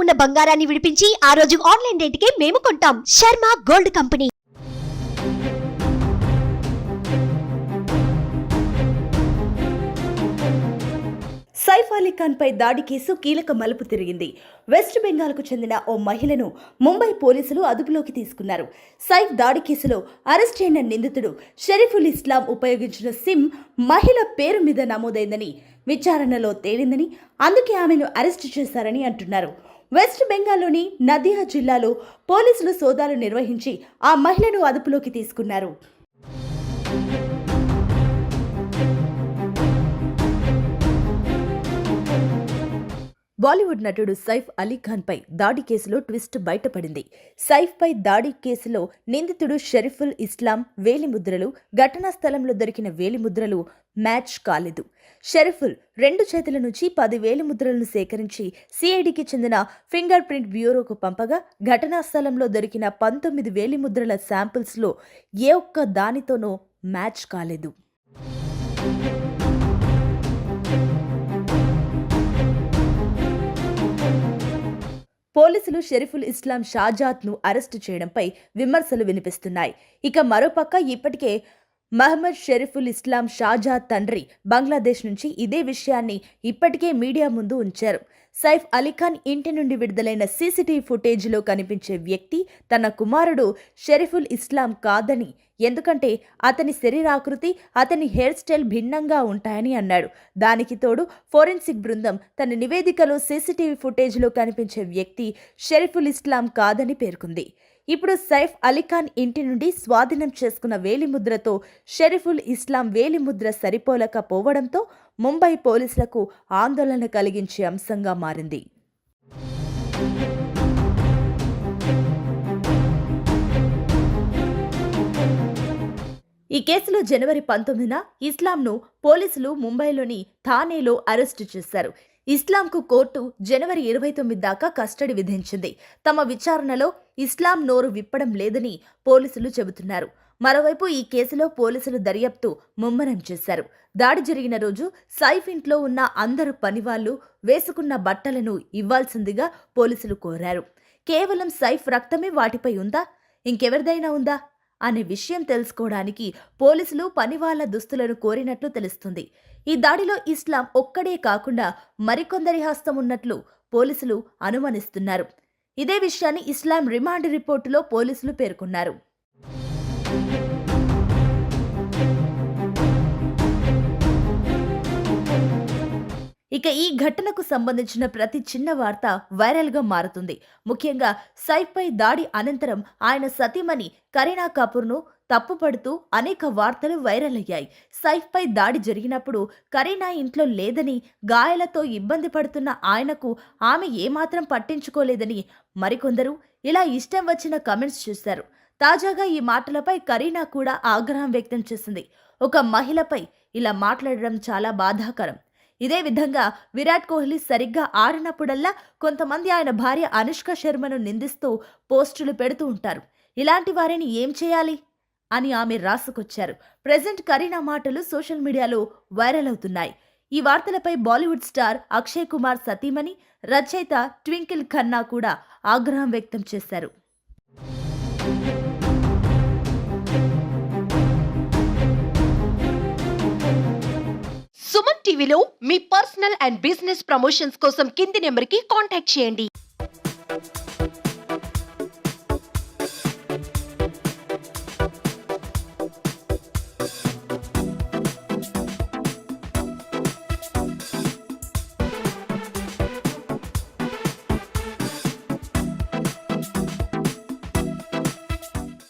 ఉన్న బంగారాన్ని విడిపించి ఆ రోజు ఆన్లైన్ రేటుకే మేము కొంటాం. Sharma gold company. సైఫ్ అలీ ఖాన్ పై దాడి కేసు కీలక మలుపు తిరిగింది. వెస్ట్ బెంగాల్కు చెందిన ఓ మహిళను ముంబై పోలీసులు అదుపులోకి తీసుకున్నారు. సైఫ్ దాడి కేసులో అరెస్ట్ అయిన నిందితుడు షరీఫుల్ ఇస్లాం ఉపయోగించిన సిమ్ మహిళ పేరు మీద నమోదైందని విచారణలో తేలిందని, అందుకే ఆమెను అరెస్టు చేశారని అంటున్నారు. వెస్ట్ బెంగాల్లోని నదియా జిల్లాలో పోలీసులు సోదాలు నిర్వహించి ఆ మహిళను అదుపులోకి తీసుకున్నారు. బాలీవుడ్ నటుడు సైఫ్ అలీ ఖాన్ పై దాడి కేసులో ట్విస్ట్ బయటపడింది. సైఫ్ పై దాడి కేసులో నిందితుడు షరీఫుల్ ఇస్లాం వేలిముద్రలు, ఘటనా స్థలంలో దొరికిన వేలిముద్రలు మ్యాచ్ కాలేదు. షరీఫుల్ 2 చేతుల నుంచి 10 వేలిముద్రలను సేకరించి సిఐడికి చెందిన ఫింగర్ ప్రింట్ బ్యూరోకు పంపగా, ఘటనా స్థలంలో దొరికిన 19 వేలిముద్రల శాంపిల్స్లో ఏ ఒక్క దానితోనూ మ్యాచ్ కాలేదు. పోలీసులు షరీఫుల్ ఇస్లాం షాజాద్ను అరెస్టు చేయడంపై విమర్శలు వినిపిస్తున్నాయి. ఇక మరోపక్క ఇప్పటికే మహమ్మద్ షరీఫుల్ ఇస్లాం షాజాద్ తండ్రి బంగ్లాదేశ్ నుంచి ఇదే విషయాన్ని ఇప్పటికే మీడియా ముందు ఉంచారు. సైఫ్ అలీఖాన్ ఇంటి నుండి విడుదలైన సీసీటీవీ ఫుటేజ్లో కనిపించే వ్యక్తి తన కుమారుడు షరీఫుల్ ఇస్లాం కాదని, ఎందుకంటే అతని శరీరాకృతి, అతని హెయిర్ స్టైల్ భిన్నంగా ఉంటాయని అన్నాడు. దానికి తోడు ఫోరెన్సిక్ బృందం తన నివేదికలో సీసీటీవీ ఫుటేజ్లో కనిపించే వ్యక్తి షరీఫుల్ ఇస్లాం కాదని పేర్కొంది. ఇప్పుడు సైఫ్ అలీఖాన్ ఇంటి నుండి స్వాధీనం చేసుకున్న వేలిముద్రతో షరీఫుల్ ఇస్లాం వేలిముద్ర సరిపోలకపోవడంతో ముంబై పోలీసులకు ఆందోళన కలిగించే అంశంగా మారింది. ఈ కేసులో జనవరి 19న ఇస్లాంను పోలీసులు ముంబైలోని థానేలో అరెస్టు చేశారు. ఇస్లాంకు కోర్టు జనవరి 29 దాకా కస్టడీ విధించింది. తమ విచారణలో ఇస్లాం నోరు విప్పడం లేదని పోలీసులు చెబుతున్నారు. మరోవైపు ఈ కేసులో పోలీసులు దర్యాప్తు ముమ్మరం చేశారు. దాడి జరిగిన రోజు సైఫ్ ఇంట్లో ఉన్న అందరు పనివాళ్లు వేసుకున్న బట్టలను ఇవ్వాల్సిందిగా పోలీసులు కోరారు. కేవలం సైఫ్ రక్తమే వాటిపై ఉందా, ఇంకెవరిదైనా ఉందా అనే విషయం తెలుసుకోవడానికి పోలీసులు పనివాళ్ల దుస్తులను కోరినట్లు తెలుస్తుంది. ఈ దాడిలో ఇస్లాం ఒక్కడే కాకుండా మరికొందరి హస్తం ఉన్నట్లు పోలీసులు అనుమానిస్తున్నారు. ఇదే విషయాన్ని ఇస్లాం రిమాండ్ రిపోర్టులో పోలీసులు పేర్కొన్నారు. ఇక ఈ ఘటనకు సంబంధించిన ప్రతి చిన్న వార్త వైరల్గా మారుతుంది. ముఖ్యంగా సైఫ్పై దాడి అనంతరం ఆయన సతీమణి కరీనా కపూర్ను తప్పుపడుతూ అనేక వార్తలు వైరల్ అయ్యాయి. సైఫ్పై దాడి జరిగినప్పుడు కరీనా ఇంట్లో లేదని, గాయాలతో ఇబ్బంది పడుతున్న ఆయనకు ఆమె ఏమాత్రం పట్టించుకోలేదని మరికొందరు ఇలా ఇష్టం వచ్చిన కామెంట్స్ చేశారు. తాజాగా ఈ మాటలపై కరీనా కూడా ఆగ్రహం వ్యక్తం చేసింది. ఒక మహిళపై ఇలా మాట్లాడడం చాలా బాధాకరం. ఇదే విధంగా విరాట్ కోహ్లీ సరిగ్గా ఆడినప్పుడల్లా కొంతమంది ఆయన భార్య అనుష్క శర్మను నిందిస్తూ పోస్టులు పెడుతూ ఉంటారు. ఇలాంటి వారిని ఏం చేయాలి అని ఆమె రాసుకొచ్చారు. ప్రెజెంట్ కరీనా మాటలు సోషల్ మీడియాలో వైరల్ అవుతున్నాయి. ఈ వార్తలపై బాలీవుడ్ స్టార్ అక్షయ్ కుమార్ సతీమణి, రచయిత ట్వింకిల్ ఖన్నా కూడా ఆగ్రహం వ్యక్తం చేశారు. సుమన్ టీవీలో మీ పర్సనల్ అండ్ బిజినెస్ ప్రమోషన్స్ కోసం కింది నెంబర్కి కాంటాక్ట్ చేయండి.